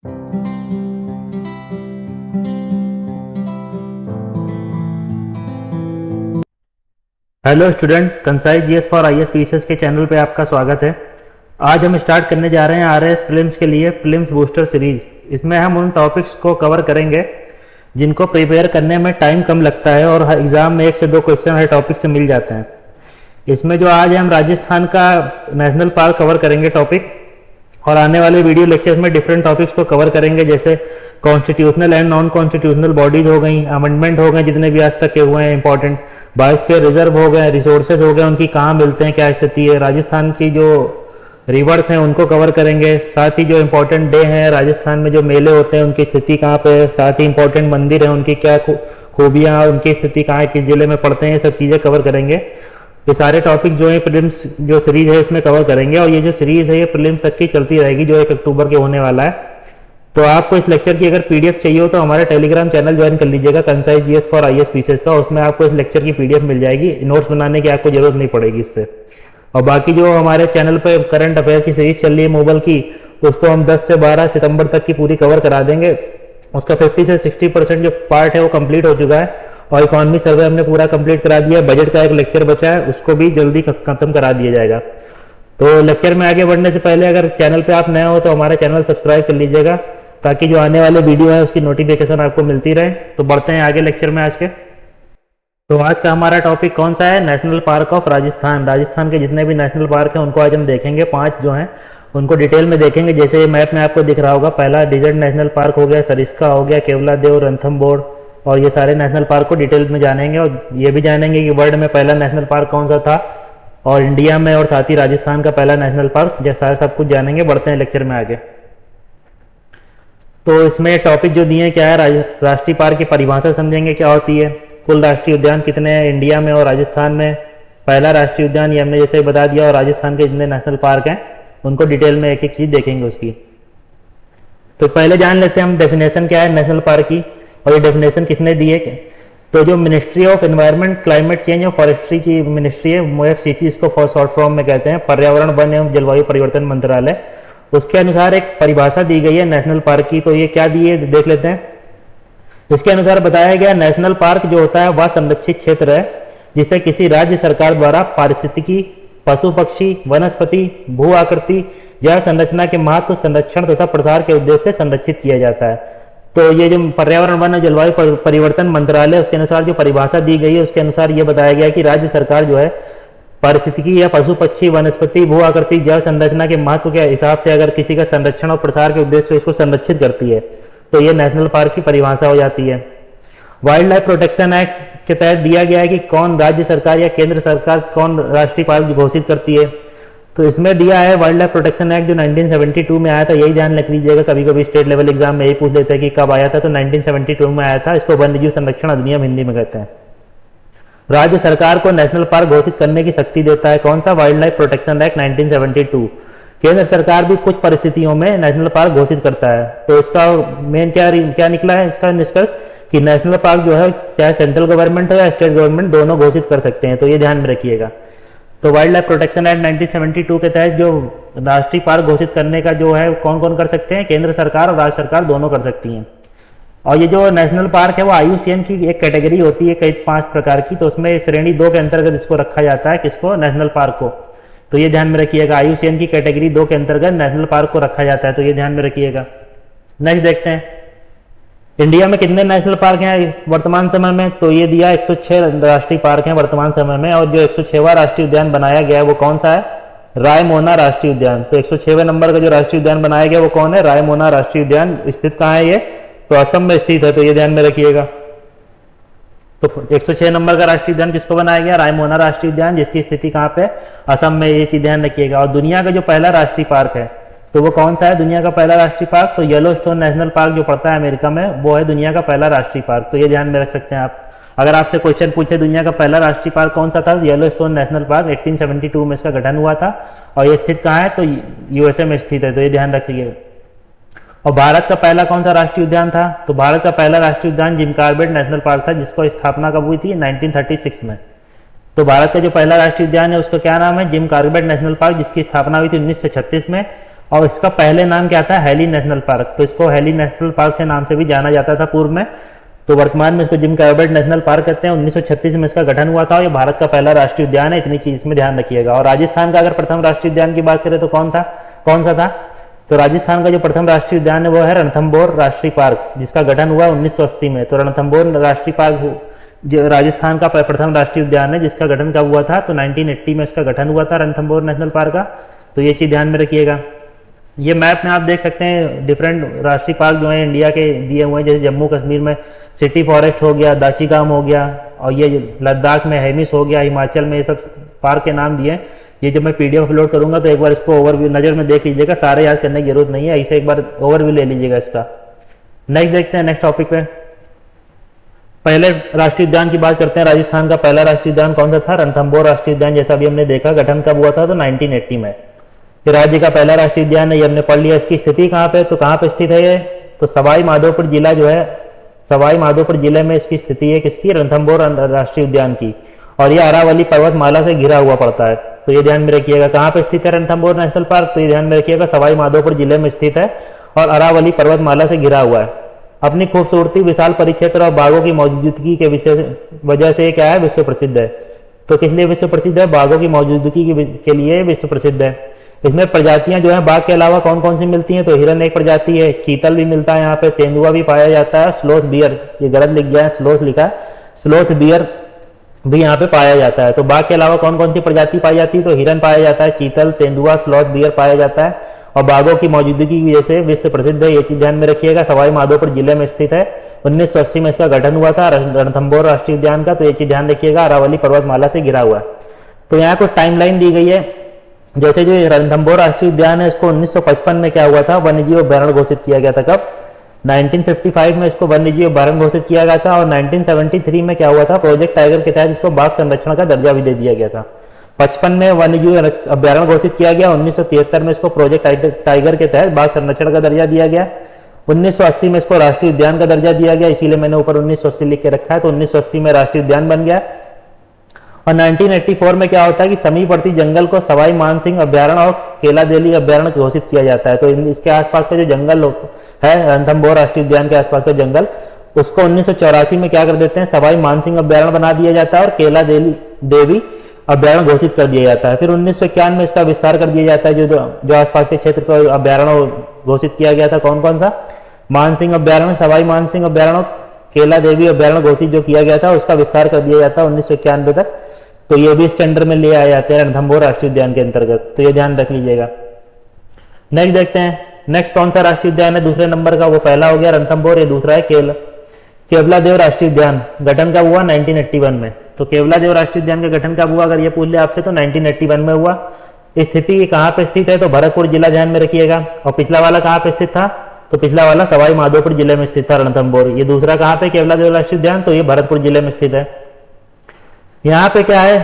Hello student, Kansai GS for IAS PCS के channel पे आपका स्वागत है। आज हम स्टार्ट करने जा रहे हैं आरएएस प्रीलिम्स के लिए प्रीलिम्स बूस्टर सीरीज। इसमें हम उन टॉपिक्स को कवर करेंगे जिनको प्रिपेयर करने में टाइम कम लगता है और एग्जाम में 1 से 2 क्वेश्चन हर टॉपिक से मिल जाते हैं। इसमें जो आज हम राजस्थान का नेशनल पार्क कवर करेंगे टॉपिक, और आने वाले वीडियो लेक्चर्स में डिफरेंट टॉपिक्स को कवर करेंगे, जैसे constitutional and non constitutional bodies हो गई, अमेंडमेंट हो गए जितने भी आज तक के हुए हैं इंपॉर्टेंट, बायोस्फीयर रिजर्व हो गए, रिसोर्सेज हो गए उनकी कहाँ मिलते हैं, क्या स्थिति है, राजस्थान की जो रिवर्स हैं उनको कवर करेंगे, साथ ही जो इंपॉर्टेंट डे हैं राजस्थान में जो मेले होते हैं उनकी स्थिति कहाँ पे है, साथ ही इंपॉर्टेंट मंदिर हैं उनकी क्या खूबियाँ, उनकी स्थिति कहाँ है, किस जिले में पड़ते हैं, ये सब चीज़ें कवर करेंगे। ये सारे टॉपिक जो है प्रीलिम्स जो सीरीज है इसमें कवर करेंगे, और ये जो सीरीज है ये प्रीलिम्स तक की चलती रहेगी जो 1 अक्टूबर के होने वाला है। तो आपको इस लेक्चर की अगर पीडीएफ चाहिए हो तो हमारे टेलीग्राम चैनल ज्वाइन कर लीजिएगा, Kansai GS for IAS PCS का। उसमें आपको इस लेक्चर की पीडीएफ मिल जाएगी, नोट्स बनाने की आपको जरूरत नहीं पड़ेगी इससे। और बाकी जो हमारे चैनल पर करंट अफेयर की सीरीज चल रही है मोबाइल की, उसको हम 10 से 12 सितंबर तक की पूरी कवर करा देंगे। उसका 50 से 60% जो पार्ट है वो कंप्लीट हो चुका है, और इकोनॉमी सर्वे हमने पूरा कंप्लीट करा दिया है। बजट का एक लेक्चर बचा है, उसको भी जल्दी खत्म करा दिया जाएगा। तो लेक्चर में आगे बढ़ने से पहले अगर चैनल पे आप नए हो तो हमारा चैनल सब्सक्राइब कर लीजिएगा, ताकि जो आने वाले वीडियो है उसकी नोटिफिकेशन आपको मिलती रहे। तो बढ़ते हैं आगे लेक्चर में आज के। तो आज का हमारा टॉपिक कौन सा है? National park of Rajasthan. Rajasthan के जितने भी नेशनल पार्क हैं उनको आज हम देखेंगे, 5 जो हैं उनको डिटेल में देखेंगे। जैसे ये मैप में आपको दिख रहा होगा, पहला डिजर्ट नेशनल पार्क हो गया, सरिस्का हो गया, केवलादेव, रणथंभौर, और ये सारे नेशनल पार्क को डिटेल में जानेंगे। और ये भी जानेंगे कि वर्ल्ड में पहला नेशनल पार्क कौन सा था, और इंडिया में, और साथ ही राजस्थान का पहला नेशनल पार्क, जैसा सब कुछ जानेंगे। बढ़ते हैं लेक्चर में आगे। तो इसमें टॉपिक जो दिए क्या है, राष्ट्रीय पार्क की परिभाषा समझेंगे क्या होती है, कुल राष्ट्रीय उद्यान कितने हैं इंडिया में और राजस्थान में, पहला राष्ट्रीय उद्यान ये हमने जैसे बता दिया, और राजस्थान के जितने नेशनल पार्क हैं उनको डिटेल में एक एक चीज देखेंगे उसकी। तो पहले जान लेते हैं हम डेफिनेशन क्या है नेशनल पार्क की, और ये डेफिनेशन किसने दी है। तो जो ministry of environment, climate change और फॉरेस्ट्री की मिनिस्ट्री है, MOFCC इसको शॉर्ट फॉर्म में कहते हैं, पर्यावरण, वन एवं जलवायु परिवर्तन मंत्रालय, उसके अनुसार एक परिभाषा दी गई है नेशनल पार्क की। तो ये क्या दी है देख लेते हैं। इसके अनुसार बताया गया नेशनल पार्क जो होता है वह संरक्षित क्षेत्र है जिसे किसी राज्य सरकार द्वारा पारिस्थितिकी, पशु पक्षी, वनस्पति, भू आकृति, जल संरचना के महत्व, संरक्षण तथा प्रसार के उद्देश्य से संरक्षित किया जाता है। तो ये जो पर्यावरण, वन और जलवायु परिवर्तन मंत्रालय, उसके अनुसार जो परिभाषा दी गई है उसके अनुसार ये बताया गया कि राज्य सरकार जो है पारिस्थितिकी या पशु पक्षी, वनस्पति, भू आकृति, जल संरचना के महत्व के हिसाब से अगर किसी का संरक्षण और प्रसार के उद्देश्य से इसको संरक्षित करती है तो ये नेशनल पार्क की परिभाषा हो जाती है। वाइल्ड लाइफ प्रोटेक्शन एक्ट के तहत दिया गया है कि कौन राज्य सरकार या केंद्र सरकार कौन राष्ट्रीय पार्क घोषित करती है। तो इसमें दिया है वाइल्ड लाइफ प्रोटेक्शन एक्ट जो 1972 में आया था। यही ध्यान रख लीजिएगा, कभी कभी स्टेट लेवल एग्जाम में यही पूछ लेते हैं कि कब आया था। तो 1972 में आया था। इसको वन्यजीव संरक्षण अधिनियम हिंदी में कहते हैं। राज्य सरकार को नेशनल पार्क घोषित करने की शक्ति देता है कौन सा? Wild life protection act 1972। केंद्र सरकार भी कुछ परिस्थितियों में नेशनल पार्क घोषित करता है। तो इसका मेन क्या निकला है इसका निष्कर्ष कि नेशनल पार्क जो है चाहे सेंट्रल गवर्नमेंट हो या स्टेट गवर्नमेंट दोनों घोषित कर सकते हैं। तो ये ध्यान में रखिएगा। तो वाइल्ड लाइफ प्रोटेक्शन एक्ट 1972 के तहत जो राष्ट्रीय पार्क घोषित करने का जो है कौन कौन कर सकते हैं? केंद्र सरकार और राज्य सरकार दोनों कर सकती हैं। और ये जो नेशनल पार्क है वो IUCN की एक कैटेगरी होती है कई 5 प्रकार की। तो उसमें श्रेणी 2 के अंतर्गत इसको रखा जाता है, किसको? नेशनल पार्क को। तो ये ध्यान में रखिएगा, IUCN की कैटेगरी 2 के अंतर्गत नेशनल पार्क को रखा जाता है। तो ये ध्यान में रखिएगा। नेक्स्ट देखते हैं, इंडिया में कितने नेशनल पार्क हैं वर्तमान समय में? तो ये दिया 106 राष्ट्रीय पार्क हैं वर्तमान समय में। और जो 106वां राष्ट्रीय उद्यान बनाया गया है वो कौन सा है? रायमोना राष्ट्रीय उद्यान। तो 106वें नंबर का जो राष्ट्रीय उद्यान बनाया गया वो कौन है? रायमोना राष्ट्रीय उद्यान। स्थित कहाँ है ये? तो असम में स्थित है। तो ये ध्यान में रखिएगा। तो 106 नंबर का राष्ट्रीय उद्यान किसको बनाया गया? रायमोना राष्ट्रीय उद्यान, जिसकी स्थिति कहाँ पे? असम में। ये चीज ध्यान रखिएगा। और दुनिया का जो पहला राष्ट्रीय पार्क है तो वो कौन सा है दुनिया का पहला राष्ट्रीय पार्क? तो येलोस्टोन नेशनल पार्क जो पड़ता है अमेरिका में, वो है दुनिया का पहला राष्ट्रीय पार्क। तो ये ध्यान में रख सकते हैं आप। अगर आपसे क्वेश्चन पूछे दुनिया का पहला राष्ट्रीय पार्क कौन सा था, येलोस्टोन नेशनल पार्क 1872 में इसका गठन हुआ था। और ये स्थित कहाँ है? तो USA में स्थित है। तो ये ध्यान रखिएगा। और भारत का पहला कौन सा राष्ट्रीय उद्यान था? तो भारत का पहला राष्ट्रीय उद्यान जिम कॉर्बेट नेशनल पार्क था, जिसको स्थापना कब हुई थी? 1936 में। तो भारत का जो पहला राष्ट्रीय उद्यान है उसका क्या नाम है? जिम कॉर्बेट नेशनल पार्क, जिसकी स्थापना हुई थी 1936 में। और इसका पहले नाम क्या था, हैली नेशनल पार्क। तो इसको हैली नेशनल पार्क से नाम से भी जाना जाता था पूर्व में। तो वर्तमान में इसको जिम कॉर्बेट नेशनल पार्क कहते हैं। 1936 में इसका गठन हुआ था और ये भारत का पहला राष्ट्रीय उद्यान है, इतनी चीज में ध्यान रखिएगा। और राजस्थान का अगर प्रथम राष्ट्रीय उद्यान की बात करें तो कौन सा था? तो राजस्थान का जो प्रथम राष्ट्रीय उद्यान है वो है रणथंभौर राष्ट्रीय पार्क, जिसका गठन हुआ 1980 में। तो रणथंभौर राष्ट्रीय पार्क जो राजस्थान का प्रथम राष्ट्रीय उद्यान है, जिसका गठन कब हुआ था? तो 1980 में इसका गठन हुआ था रणथंभौर नेशनल पार्क का। तो ये चीज ध्यान में रखिएगा। ये मैप में आप देख सकते हैं डिफरेंट राष्ट्रीय पार्क जो है इंडिया के दिए हुए हैं। जैसे जम्मू कश्मीर में सिटी फॉरेस्ट हो गया, दाचीगाम हो गया, और ये लद्दाख में हेमिस हो गया, हिमाचल में ये सब पार्क के नाम दिए हैं। ये जब मैं पीडीएफ अपलोड करूंगा तो एक बार इसको ओवरव्यू नज़र में देख लीजिएगा, सारे याद करने की जरूरत नहीं है, ऐसे एक बार ओवरव्यू ले लीजिएगा इसका। नेक्स्ट देखते हैं, नेक्स्ट टॉपिक पे। पहले राष्ट्रीय उद्यान की बात करते हैं। राजस्थान का पहला राष्ट्रीय उद्यान कौन सा था? रणथंभौर राष्ट्रीय उद्यान। जैसा अभी हमने देखा, गठन कब हुआ था? तो 1980 में। ये राज्य का पहला राष्ट्रीय उद्यान है, ये हमने पढ़ लिया। इसकी स्थिति कहाँ पे? तो कहाँ पे स्थित है ये? तो सवाई माधोपुर जिला जो है, सवाई माधोपुर जिले में इसकी स्थिति है। किसकी? रणथंभौर राष्ट्रीय उद्यान की। और ये अरावली पर्वतमाला से घिरा हुआ पड़ता है। तो ये ध्यान में रखिएगा। कहाँ पे स्थित है रणथंभौर नेशनल पार्क? तो ये ध्यान में रखिएगा, सवाई माधोपुर जिले में स्थित है और अरावली पर्वतमाला से घिरा हुआ है। अपनी खूबसूरती, विशाल परिक्षेत्र और बाघों की मौजूदगी के वजह से क्या है? विश्व प्रसिद्ध है। तो किस लिए विश्व प्रसिद्ध है? बाघों की मौजूदगी के लिए विश्व प्रसिद्ध है। इसमें प्रजातियां जो है बाघ के अलावा कौन कौन सी मिलती हैं? तो हिरन एक प्रजाति है, चीतल भी मिलता है यहाँ पे, तेंदुआ भी पाया जाता है, स्लोथ बियर, ये गलत लिख गया है, स्लोथ लिखा है, स्लोथ बियर भी यहाँ पे पाया जाता है। तो बाघ के अलावा कौन कौन सी प्रजाति पाई जाती है? तो हिरन पाया जाता है, चीतल, तेंदुआ, स्लोथ बियर पाया जाता है, और बाघों की मौजूदगी की वजह से विश्व प्रसिद्ध है। ये चीज ध्यान में रखिएगा। सवाई माधोपुर जिले में स्थित है। 1980 में इसका गठन हुआ था रणथंभौर राष्ट्रीय उद्यान का। तो ये चीज ध्यान रखिएगा, अरावली पर्वतमाला से घिरा हुआ है। तो यहाँ कुछ टाइमलाइन दी गई है। जैसे जो रणथंभौर राष्ट्रीय उद्यान है, इसको 1955 में क्या हुआ था? वन्यजीव अभ्यारण्य घोषित किया गया था। कब? 1955 में इसको वन्यजीव अभ्यारण्य घोषित किया गया था। और 1973 में क्या हुआ था? प्रोजेक्ट टाइगर के तहत इसको बाघ संरक्षण का दर्जा भी दे दिया गया था। 55 में वन्यजीव अभ्यारण्य घोषित किया गया। 1973 में इसको प्रोजेक्ट टाइगर के तहत बाघ संरक्षण का दर्जा दिया गया। 1980 में इसको राष्ट्रीय उद्यान का दर्जा दिया गया, इसीलिए मैंने ऊपर 1980 लिख के रखा है। तो 1980 में राष्ट्रीय उद्यान बन गया। और 1984 में क्या होता है कि समीपवर्ती जंगल को सवाई मानसिंह अभ्यारण्य और केलादेली अभ्यारण्य घोषित किया जाता है। तो इसके आसपास का जो जंगल है, रणथंभौर राष्ट्रीय उद्यान के आसपास का जंगल, उसको 1984 में क्या कर देते हैं? सवाई मानसिंह अभ्यारण्य बना दिया जाता है और केलादेवी अभ्यारण्य घोषित कर दिया जाता है। फिर 1991 में इसका विस्तार कर दिया जाता है। जो आसपास के क्षेत्र को अभ्यारण्य घोषित किया गया था, कौन कौन सा? मानसिंह अभ्यारण्य, सवाई मानसिंह अभ्यारण्य, केला देवी अभ्यारण्य घोषित जो किया गया था, उसका विस्तार कर दिया जाता है 1991 तक। तो ये भी इसके अंडर में ले आए जाते हैं रणथंभौर राष्ट्रीय उद्यान के अंतर्गत। तो ये ध्यान रख लीजिएगा। नेक्स्ट देखते हैं, नेक्स्ट कौन सा राष्ट्रीय उद्यान है दूसरे नंबर का? वो पहला हो गया रणथंभौर, ये दूसरा है केवलादेव राष्ट्रीय उद्यान। गठन कब हुआ? 1981 में। तो केवलादेव राष्ट्रीय उद्यान का गठन कब हुआ अगर ये पूछ ले आपसे? तो 1981 में हुआ। स्थिति कहाँ पे स्थित है? तो भरतपुर जिला ध्यान में रखिएगा। और पिछला वाला कहाँ पे स्थित था? तो पिछला वाला सवाई माधोपुर जिले में स्थित था रणथंभौर। ये दूसरा कहाँ पे केवलादेव राष्ट्रीय उद्यान? तो ये भरतपुर जिले में स्थित है। यहाँ पे क्या है?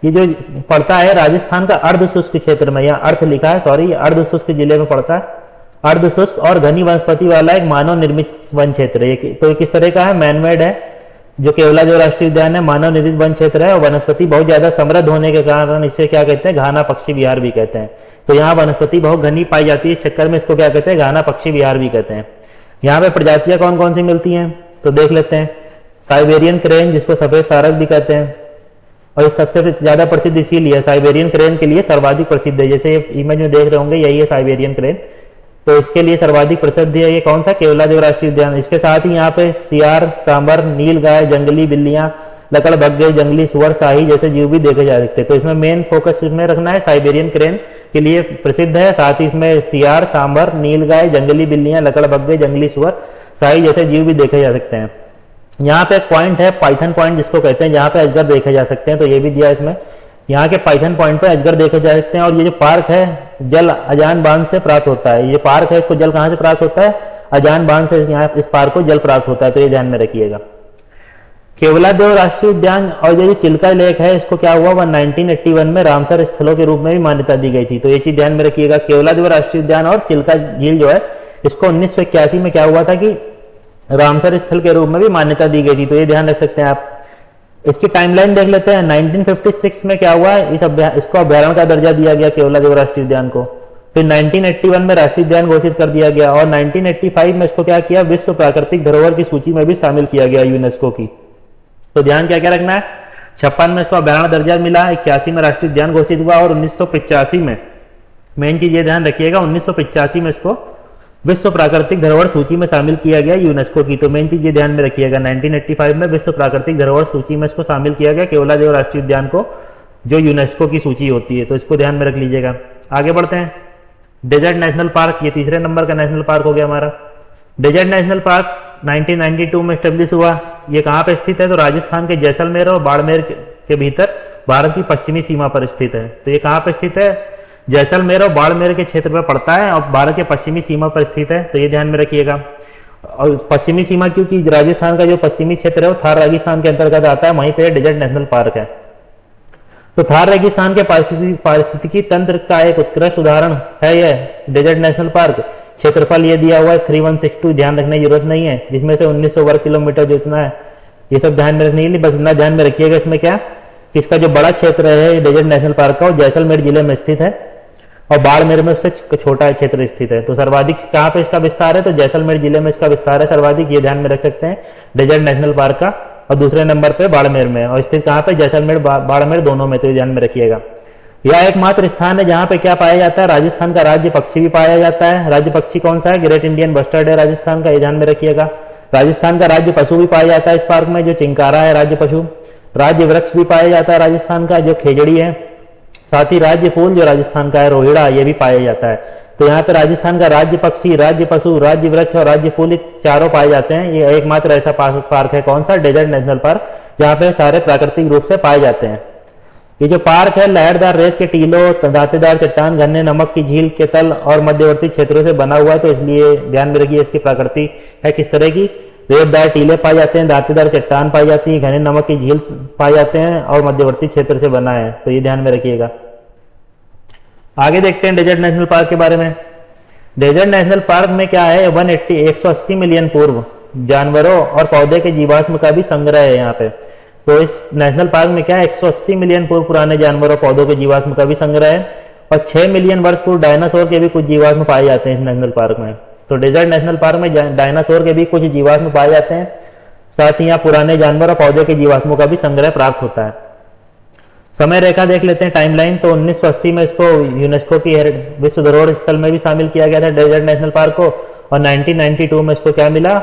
ये जो पड़ता है राजस्थान का अर्ध शुष्क क्षेत्र में, यहाँ अर्थ लिखा है, सॉरी, अर्ध शुष्क जिले में पड़ता है। अर्ध शुष्क और घनी वनस्पति वाला एक मानव निर्मित वन क्षेत्र है। तो ये किस तरह का है? मैनमेड है। जो केवलादेव राष्ट्रीय उद्यान है मानव निर्मित वन क्षेत्र है, और वनस्पति बहुत ज्यादा समृद्ध होने के कारण इसे क्या कहते हैं? घाना पक्षी विहार भी कहते हैं। तो यहाँ वनस्पति बहुत घनी पाई जाती है, इस चक्कर में इसको क्या कहते हैं? घाना पक्षी विहार भी कहते हैं। यहाँ पे प्रजातियां कौन कौन सी मिलती हैं? तो देख लेते हैं। साइबेरियन क्रेन, जिसको सफेद सारस भी कहते हैं, और इस सबसे ज्यादा प्रसिद्ध इसीलिए साइबेरियन क्रेन के लिए सर्वाधिक प्रसिद्ध है। जैसे इमेज में देख रहे होंगे, यही है साइबेरियन क्रेन। तो इसके लिए सर्वाधिक प्रसिद्ध है ये कौन सा? केवलादेव राष्ट्रीय उद्यान। इसके साथ ही यहाँ पे सियार, सांबर, नील गाय, जंगली बिल्लियां, लकड़बग्घे, जंगली सुअर, शाही जैसे जीव भी देखे जा सकते हैं। तो इसमें मेन फोकस इसमें रखना है, साइबेरियन क्रेन के लिए प्रसिद्ध है। साथ ही इसमें सियार, सांबर, नील गाय, जंगली बिल्लियां, लकड़बग्घे, जंगली सुअर, शाही जैसे जीव भी देखे जा सकते हैं। यहाँ पे एक पॉइंट है पाइथन पॉइंट जिसको कहते हैं, जहाँ पे अजगर देखे जा सकते हैं। तो ये भी दिया इसमें, यहाँ के पाइथन पॉइंट पे अजगर देखे जा सकते हैं। और ये जो पार्क है जल अजान बांध से प्राप्त होता है। ये पार्क है, इसको जल कहाँ से प्राप्त होता है? अजान बांध से यहाँ इस पार्क को जल प्राप्त होता है। तो ये ध्यान में रखिएगा। केवलादेव राष्ट्रीय उद्यान और ये जो चिल्का लेक है, इसको क्या हुआ? 1981 में रामसर स्थलों के रूप में भी मान्यता दी गई थी। तो ये चीज ध्यान में रखिएगा। केवलादेव राष्ट्रीय उद्यान और चिल्का झील जो है, इसको 1981 में क्या हुआ था कि रामसर स्थल के रूप में भी मान्यता दी गई थी। तो ये ध्यान रख सकते हैं आप। इसकी टाइमलाइन देख लेते हैं। 1956 में क्या हुआ? इसको अभ्यारण्य का दर्जा दिया गया केवलादेव राष्ट्रीय उद्यान को। फिर 1981 में राष्ट्रीय उद्यान घोषित कर दिया गया और 1985 में इसको क्या किया, विश्व प्राकृतिक धरोहर की सूची में भी शामिल किया गया यूनेस्को की। तो ध्यान क्या क्या रखना है, 56 में इसको अभ्यारण्य दर्जा मिला, 81 में राष्ट्रीय उद्यान घोषित हुआ और 1985 में, मेन चीज ये ध्यान रखिएगा, 1985 में इसको विश्व प्राकृतिक धरोहर सूची में शामिल किया गया यूनेस्को की। तो मेन चीज ये ध्यान में रखिएगा, 1985 में विश्व प्राकृतिक धरोहर सूची में इसको शामिल किया गया, केवलादेव राष्ट्रीय उद्यान को, जो यूनेस्को की सूची होती है। तो इसको ध्यान में रख लीजिएगा। आगे बढ़ते हैं, डेजर्ट नेशनल पार्क, ये तीसरे नंबर का नेशनल पार्क हो गया हमारा। डेजर्ट नेशनल पार्क 1992 में स्टेब्लिश हुआ। ये कहाँ पे स्थित है, तो राजस्थान के जैसलमेर और बाड़मेर के भीतर भारत की पश्चिमी सीमा पर स्थित है। तो ये कहाँ पे स्थित है, जैसलमेर और बाड़मेर के क्षेत्र में पड़ता है और भारत के पश्चिमी सीमा पर स्थित है। तो ये ध्यान में रखिएगा। और पश्चिमी सीमा क्योंकि राजस्थान का जो पश्चिमी क्षेत्र है वो थार रेगिस्तान के अंतर्गत आता है, वहीं पे डेजर्ट नेशनल पार्क है। तो थार रेगिस्तान के पारिस्थितिकी तंत्र का एक उत्कृष्ट उदाहरण है यह डेजर्ट नेशनल पार्क। क्षेत्रफल ये दिया हुआ है 3162, ध्यान रखने की जरूरत नहीं है, जिसमें से 1900 वर्ग किलोमीटर जितना है, ये सब ध्यान में रखने के लिए बस इतना ध्यान में रखिएगा। इसमें क्या, इसका जो बड़ा क्षेत्र है डेजर्ट नेशनल पार्क का, वो जैसलमेर जिले में स्थित है और बाड़मेर में उससे छोटा क्षेत्र स्थित है। तो सर्वाधिक कहाँ पे इसका विस्तार है, तो जैसलमेर जिले में इसका विस्तार है सर्वाधिक, ये ध्यान में रख सकते हैं डेजर्ट नेशनल पार्क का। और दूसरे नंबर पे बाड़मेर में, और स्थित कहाँ पे, जैसलमेर बाड़मेर दोनों में। तो ध्यान में रखिएगा। यह एकमात्र स्थान है जहाँ पे क्या पाया जाता है, राजस्थान का राज्य पक्षी भी पाया जाता है। राज्य पक्षी कौन सा है, ग्रेट इंडियन बस्टर्ड है राजस्थान का, ये ध्यान में रखिएगा। राजस्थान का राज्य पशु भी पाया जाता है इस पार्क में, जो चिंकारा है राज्य पशु। राज्य वृक्ष भी पाया जाता है राजस्थान का, जो खेजड़ी है। साथ ही राज्य फूल जो राजस्थान का है, रोहिड़ा, ये भी पाया जाता है। तो यहाँ पे राजस्थान का राज्य पक्षी, राज्य पशु, राज्य वृक्ष और राज्य फूल चारों पाए जाते हैं। ये एकमात्र ऐसा पार्क है, कौन सा, डेजर्ट नेशनल पार्क, जहाँ पे सारे प्राकृतिक रूप से पाए जाते हैं। ये जो पार्क है लहरदार रेत के टीलों, दांतेदार चट्टान, घने नमक की झील के तल और मध्यवर्ती क्षेत्रों से बना हुआ है। तो इसलिए ध्यान में रखिए इसकी प्रकृति है किस तरह की, रेतदार टीले पाए जाते हैं, दांतेदार चट्टान पाई जाती है, घने नमक की झील पाए जाते हैं और मध्यवर्ती क्षेत्र से बना है। तो ये ध्यान में रखिएगा। आगे देखते हैं डेजर्ट नेशनल पार्क के बारे में। डेजर्ट नेशनल पार्क में क्या है, 180 मिलियन पूर्व जानवरों और पौधे के जीवाश्म का भी संग्रह है यहाँ पे। तो इस नेशनल पार्क में क्या है, 180 मिलियन पूर्व पुराने जानवरों पौधों के जीवाश्म का भी संग्रह है और 6 मिलियन वर्ष पूर्व डायनासोर के भी कुछ जीवाश्म पाए जाते हैं इस नेशनल पार्क में। तो डेजर्ट नेशनल पार्क में डायनासोर के भी कुछ जीवाश्म पाए जाते हैं, साथ ही यहाँ पुराने जानवर और पौधे के जीवाश्मों का भी संग्रह प्राप्त होता है। समय रेखा देख लेते हैं, टाइमलाइन। तो 1980 में इसको यूनेस्को की विश्व धरोहर स्थल में भी शामिल किया गया था डेजर्ट नेशनल पार्क को, और 1992 में इसको क्या मिला,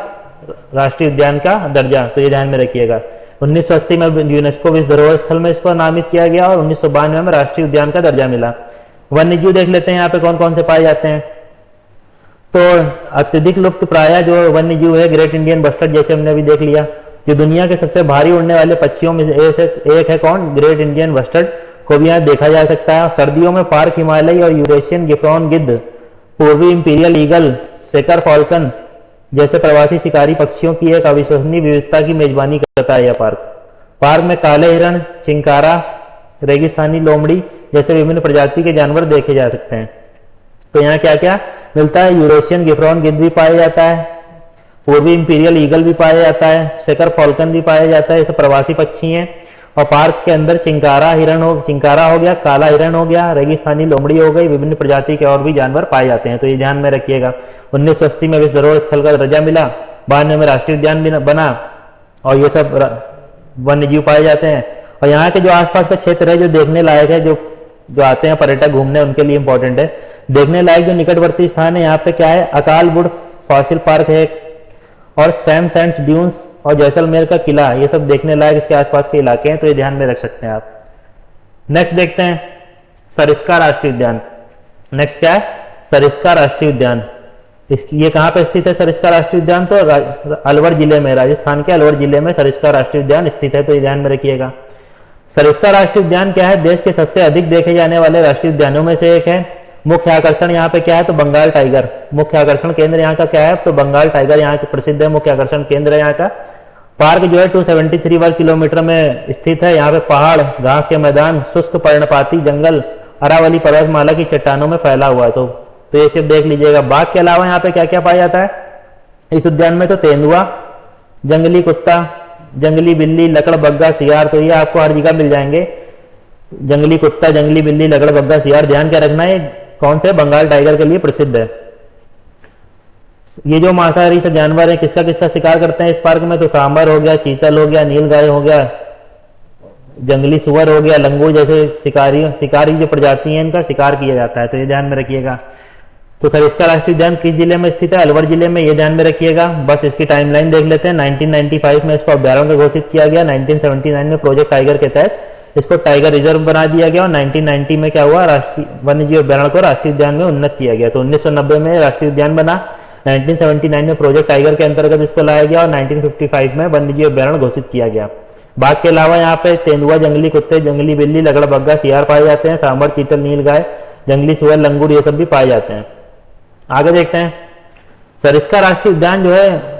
राष्ट्रीय उद्यान का दर्जा। तो ये ध्यान में रखिएगा। 1980 में यूनेस्को विश्व धरोहर स्थल में इसको नामित किया गया और 1992 में राष्ट्रीय उद्यान का दर्जा मिला। वन्य जीव देख लेते हैं यहाँ पे कौन कौन से पाए जाते हैं। तो अत्यधिक लुप्त प्राय जो वन्य जीव है ग्रेट इंडियन बस्टर्ड, जैसे हमने अभी देख लिया। जो दुनिया के सबसे भारी उड़ने वाले पक्षियों में से एक है कौन, ग्रेट इंडियन बस्टर्ड, को भी यहाँ देखा जा सकता है। सर्दियों में पार्क हिमालय और यूरेशियन गिफ्रॉन गिद्ध, पूर्वी इंपीरियल ईगल, सेकर फॉल्कन जैसे प्रवासी शिकारी पक्षियों की एक अविश्वसनीय विविधता की मेजबानी करता है यह पार्क में काले हिरण, चिंकारा, रेगिस्तानी लोमड़ी जैसे विभिन्न प्रजाति के जानवर देखे जा सकते हैं। तो यहाँ क्या क्या मिलता है, यूरेशियन गिफ्रॉन गिद्ध भी पाया जाता है, पूर्वी इंपीरियल ईगल भी पाया जाता है, सेकर फॉल्कन भी पाया जाता है, ये सब प्रवासी पक्षी हैं। और पार्क के अंदर चिंकारा हो गया, काला हिरण हो गया, रेगिस्तानी लोमड़ी हो गई, विभिन्न प्रजाति के और भी जानवर पाए जाते हैं। तो ये ध्यान में रखिएगा। 1980 में विश्व धरोहर स्थल का दर्जा मिला, 92 में राष्ट्रीय उद्यान भी बना और ये सब वन्य जीव पाए जाते हैं। और यहाँ के जो आसपास का क्षेत्र है जो देखने लायक है, जो आते हैं पर्यटक घूमने उनके लिए इंपॉर्टेंट है। देखने लायक जो निकटवर्ती स्थान है यहाँ पे क्या है, अकाल वुड फॉसिल पार्क है और सैम सैंड्स ड्यून्स और जैसलमेर का किला, ये सब देखने लायक इसके आसपास के इलाके हैं। तो ये ध्यान में रख सकते हैं आप। नेक्स्ट देखते हैं सरिस्का राष्ट्रीय उद्यान। नेक्स्ट क्या है, सरिस्का राष्ट्रीय उद्यान। ये कहाँ पे स्थित है सरिस्का राष्ट्रीय उद्यान, तो अलवर जिले में, राजस्थान के अलवर जिले में सरिस्का राष्ट्रीय उद्यान स्थित है। तो ये ध्यान में रखिएगा। सरिस्का राष्ट्रीय उद्यान क्या है, देश के सबसे अधिक देखे जाने वाले राष्ट्रीय उद्यानों में से एक है। मुख्य आकर्षण यहाँ पे क्या है, तो बंगाल टाइगर। मुख्य आकर्षण केंद्र यहाँ का क्या है, तो बंगाल टाइगर यहाँ के प्रसिद्ध है, मुख्य आकर्षण केंद्र है यहाँ का। पार्क जो है 273 वर्ग किलोमीटर में स्थित है। यहाँ पे पहाड़, घास के मैदान, शुष्क पर्णपाती जंगल, अरावली पर्वतमाला की चट्टानों में फैला हुआ है। तो ये सब देख लीजिएगा। बाघ के अलावा यहाँ पे क्या क्या पाया जाता है इस उद्यान में, तो तेंदुआ, जंगली कुत्ता, जंगली बिल्ली, लकड़बग्गा, सियार। तो ये आपको हर जगह मिल जाएंगे, जंगली कुत्ता, जंगली बिल्ली, लकड़बग्गा, सियार। ध्यान क्या रखना है, कौन से? बंगाल टाइगर के लिए प्रसिद्ध है। ये जो मांसाहारी सब जानवर है किसका किसका शिकार करते हैं इस पार्क में? तो सांबर हो गया, चीतल हो गया, नीलगाय हो गया, जंगली सुअर हो गया, लंगूर जैसे शिकारी जो प्रजाति है इनका शिकार किया जाता है, तो ये ध्यान में रखिएगा। तो सरिस्का राष्ट्रीय उद्यान किस जिले में स्थित है? अलवर जिले में, ये ध्यान में रखिएगा। बस इसकी टाइमलाइन देख लेते हैं। 1995 में इसको अभ्यारण्य घोषित किया गया, 1979 में प्रोजेक्ट टाइगर के तहत इसको टाइगर रिजर्व बना दिया गया और 1990 में क्या हुआ? राष्ट्रीय वन्य जीव अभ्यारण्य को राष्ट्रीय उद्यान में उन्नत किया गया। तो 1990 में राष्ट्रीय उद्यान बना, 1979 में प्रोजेक्ट टाइगर के अंतर्गत इसको लाया गया और 1955 में वन्य जीव अभ्यारण्य घोषित किया गया। बाघ के अलावा यहाँ पे तेंदुआ, जंगली कुत्ते, जंगली बिल्ली, लगड़बग्गा, सियार पाए जाते हैं, सांबर, चीतल, नीलगाय, जंगली सुअर, लंगूर ये सब भी पाए जाते हैं। आगे देखते हैं। सरिस्का राष्ट्रीय उद्यान जो है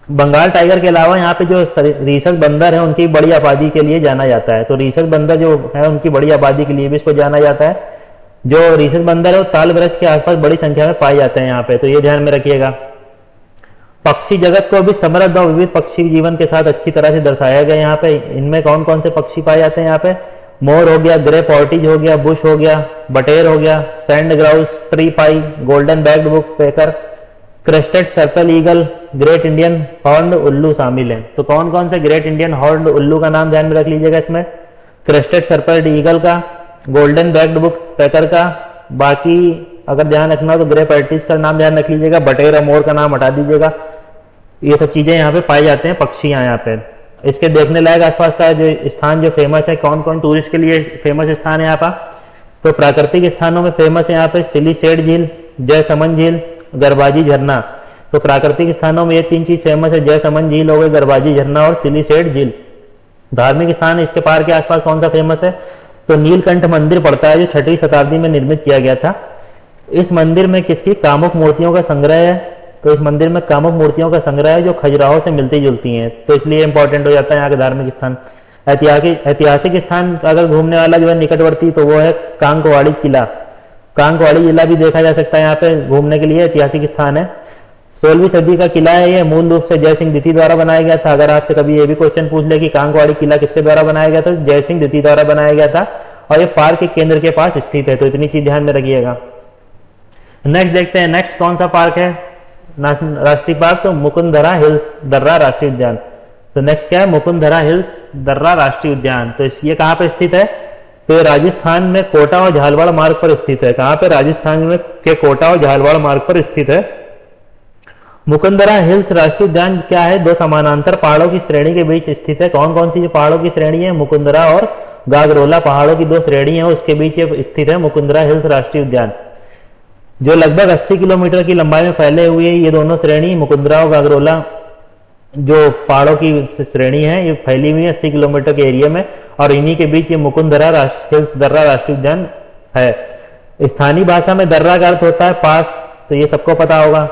बंगाल टाइगर के अलावा यहाँ पे जो रीसस बंदर है उनकी बड़ी आबादी के लिए जाना जाता है। तो रीसस बंदर जो है उनकी बड़ी आबादी के लिए भी इसको जाना जाता है। जो रीसस बंदर है वो ताल वृक्ष के आसपास बड़ी संख्या में पाए जाते हैं यहाँ पे, तो ये ध्यान में रखिएगा। पक्षी जगत को भी समृद्ध और विविध पक्षी जीवन के साथ अच्छी तरह से दर्शाया गया यहाँ पे। इनमें कौन कौन से पक्षी पाए जाते हैं यहाँ पे? मोर हो गया, ग्रे पॉर्टिज हो गया, बुश हो गया, बटेर हो गया, sand grouse, tree pie, golden backed woodpecker, crested serpent eagle, great Indian horned उल्लू शामिल हैं। तो कौन कौन से ग्रेट इंडियन हॉर्न्ड उल्लू का नाम ध्यान में रख लीजिएगा इसमें? क्रेस्टेड सर्पल ईगल का, गोल्डन बैक्ड बुक पेकर का, बाकी अगर ध्यान रखना तो ग्रे पॉर्टिज का नाम ध्यान रख लीजिएगा, बटेर और मोर का नाम हटा दीजिएगा। ये सब चीजें यहाँ पे पाए जाते हैं पक्षियां यहाँ पे। इसके देखने लायक आसपास का जो स्थान जो फेमस है, कौन कौन टूरिस्ट के लिए फेमस स्थान है यहाँ पर? तो प्राकृतिक स्थानों में फेमस है यहाँ पे सिलीसेड झील, जयसमन झील, गरबाजी झरना। तो प्राकृतिक स्थानों में ये तीन चीज फेमस है, जयसमन झील हो गई, गरबाजी झरना और सिलीसेड झील। धार्मिक स्थान इसके पार के आसपास कौन सा फेमस है? तो नीलकंठ मंदिर पड़ता है जो 6वीं शताब्दी में निर्मित किया गया था। इस मंदिर में किसकी? कामुक मूर्तियों का संग्रह है। तो इस मंदिर में कामुक मूर्तियों का संग्रह है जो खजुराहो से मिलती जुलती हैं, तो इसलिए इंपॉर्टेंट हो जाता है यहाँ के धार्मिक स्थान। ऐतिहासिक स्थान अगर घूमने वाला जो है निकटवर्ती, तो वो है कांकवाड़ी किला। कांकवाड़ी किला भी देखा जा सकता है यहाँ पे घूमने के लिए, ऐतिहासिक स्थान है। 16वीं सदी का किला है ये, मूल रूप से जय सिंह द्वितीय द्वारा बनाया गया था। अगर आपसे कभी ये भी क्वेश्चन पूछ ले कि कांकवाड़ी किला किसके द्वारा बनाया गया था, जय सिंह द्वितीय द्वारा बनाया गया था और ये पार्क के केंद्र के पास स्थित है, तो इतनी चीज ध्यान में रखिएगा। नेक्स्ट देखते हैं, नेक्स्ट कौन सा पार्क है राष्ट्रीय पार्क? तो मुकुंदरा हिल्स दर्रा राष्ट्रीय उद्यान। तो नेक्स्ट क्या है? मुकुंदरा हिल्स दर्रा राष्ट्रीय उद्यान। तो ये कहाँ पे स्थित है? तो राजस्थान में कोटा और झालवाड़ मार्ग पर स्थित है। कहाँ पे? राजस्थान में के कोटा और झालवाड़ मार्ग पर स्थित है। मुकुंदरा हिल्स राष्ट्रीय उद्यान क्या है? दो समानांतर पहाड़ों की श्रेणी के बीच स्थित है। कौन कौन सी जो पहाड़ों की श्रेणी है? मुकुंदरा और गागरोला पहाड़ों की दो श्रेणी है, उसके बीच ये स्थित है मुकुंदरा हिल्स राष्ट्रीय उद्यान, जो लगभग 80 किलोमीटर की लंबाई में फैले हुए है। ये दोनों श्रेणी मुकुंदरा और गागरोला जो पहाड़ों की श्रेणी है ये फैली हुई है 80 किलोमीटर के एरिया में, और इन्हीं के बीच ये मुकुंदरा हिल्स दर्रा राष्ट्रीय उद्यान है। स्थानीय भाषा में दर्रा का अर्थ होता है पास, तो ये सबको पता होगा।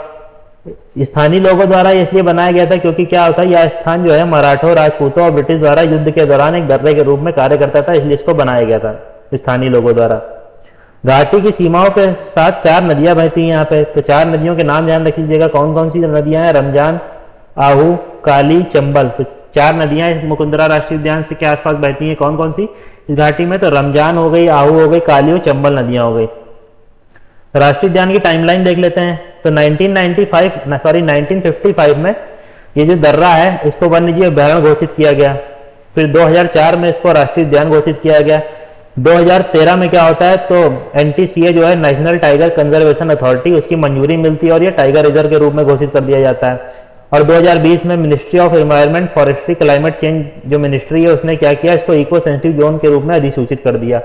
स्थानीय लोगों द्वारा इसलिए बनाया गया था क्योंकि क्या होता है, यह स्थान जो है मराठों, राजपूतों और ब्रिटिश द्वारा युद्ध के दौरान एक दर्रे के रूप में कार्य करता था, इसलिए इसको बनाया गया था स्थानीय लोगों द्वारा। घाटी की सीमाओं के साथ 4 नदियां बहती हैं यहाँ पे, तो 4 नदियों के नाम ध्यान रख लीजिएगा। कौन कौन सी नदियां हैं? रमजान, आहू, काली, चंबल। तो 4 नदियां इस मुकुंदरा राष्ट्रीय उद्यान से के आसपास बहती हैं। कौन कौन सी इस घाटी में? तो रमजान हो गई, आहू हो गई, काली और चंबल नदियां हो गई। राष्ट्रीय उद्यान की टाइमलाइन देख लेते हैं। तो 1955 में ये जो दर्रा है इसको वन्यजीव अभ्यारण्य घोषित किया गया। फिर 2004 में इसको राष्ट्रीय उद्यान घोषित किया गया। 2013 में क्या होता है, तो NTCA जो है नेशनल टाइगर कंजर्वेशन अथॉरिटी, उसकी मंजूरी मिलती है और ये टाइगर रिजर्व के रूप में घोषित कर दिया जाता है। और 2020 में ministry of environment, forestry, climate change जो मिनिस्ट्री है उसने क्या किया, इसको इको सेंसिटिव जोन के रूप में अधिसूचित कर दिया।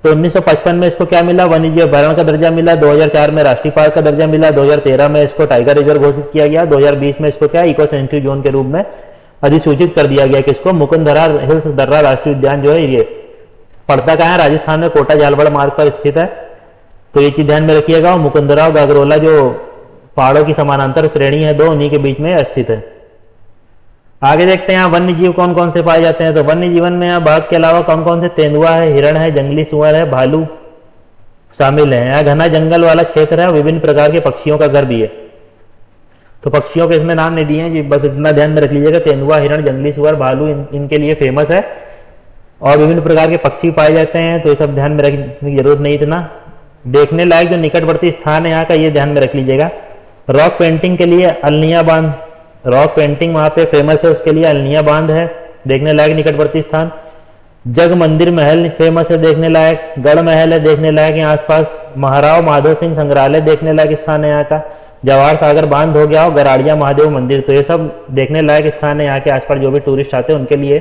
तो 1955 में इसको क्या मिला? वन्यजीव अभ्यारण्य का दर्जा मिला। 2004 में राष्ट्रीय पार्क का दर्जा मिला। 2013 में इसको टाइगर रिजर्व घोषित किया गया। 2020 में इसको क्या इको सेंसिटिव जोन के रूप में अधिसूचित कर दिया गया, किसको? मुकुंदरा हिल्स दर्रा राष्ट्रीय उद्यान जो है ये पड़ता कहाँ है? राजस्थान में कोटा झालवाड़ मार्ग पर स्थित है, तो ये चीज ध्यान में रखिएगा। और मुकुंदरा और गागरोला जो पहाड़ों की समानांतर श्रेणी है दो, उन्हीं के बीच में स्थित है। आगे देखते हैं यहाँ वन्य जीव कौन कौन से पाए जाते हैं। तो वन्य जीवन में यहाँ बाघ के अलावा कौन कौन से? तेंदुआ है, हिरण है, जंगली सुअर है, भालू शामिल है। यहाँ घना जंगल वाला क्षेत्र है, विभिन्न प्रकार के पक्षियों का घर भी है। तो पक्षियों के इसमें नाम नहीं दिए हैं जी, बस इतना ध्यान में रख लीजिएगा। तेंदुआ, हिरण, जंगली सुअर, भालू इनके लिए फेमस है और विभिन्न प्रकार के पक्षी पाए जाते हैं, तो ये सब ध्यान में रखने की जरूरत नहीं इतना। देखने लायक जो निकटवर्ती स्थान है यहाँ का, ये ध्यान में रख लीजिएगा। रॉक पेंटिंग के लिए अलनिया बांध, रॉक पेंटिंग वहाँ पे फेमस है, उसके लिए अलनिया बांध है देखने लायक निकटवर्ती स्थान। जग मंदिर महल फेमस है देखने लायक, गढ़ महल है देखने लायक यहाँ आसपास। महाराव माधव सिंह संग्रहालय देखने लायक स्थान है यहाँ का। जवाहर सागर बांध हो गया और गराड़िया महादेव मंदिर, तो ये सब देखने लायक स्थान है यहाँ के आसपास। जो भी टूरिस्ट आते हैं उनके लिए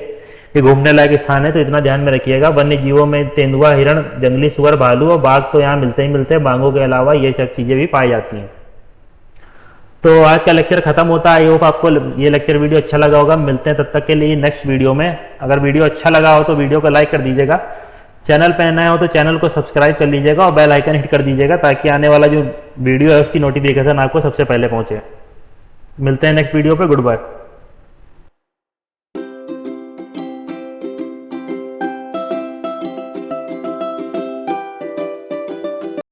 ये घूमने लायक स्थान है, तो इतना ध्यान में रखिएगा। वन्य जीवों में तेंदुआ, हिरण, जंगली सुअर, भालू और बाघ तो यहाँ मिलते ही मिलते हैं। बाघों के अलावा ये सब चीजें भी पाई जाती हैं। तो आज का लेक्चर खत्म होता है। आई होप आपको ये लेक्चर वीडियो अच्छा लगा होगा। मिलते हैं तब तक के लिए नेक्स्ट वीडियो में। अगर वीडियो अच्छा लगा हो तो वीडियो को लाइक कर दीजिएगा, चैनल पे नए हो तो चैनल को सब्सक्राइब कर लीजिएगा और बेल आइकन हिट कर दीजिएगा ताकि आने वाला जो वीडियो है उसकी नोटिफिकेशन आपको सबसे पहले पहुंचे। मिलते हैं नेक्स्ट वीडियो पे। Good bye.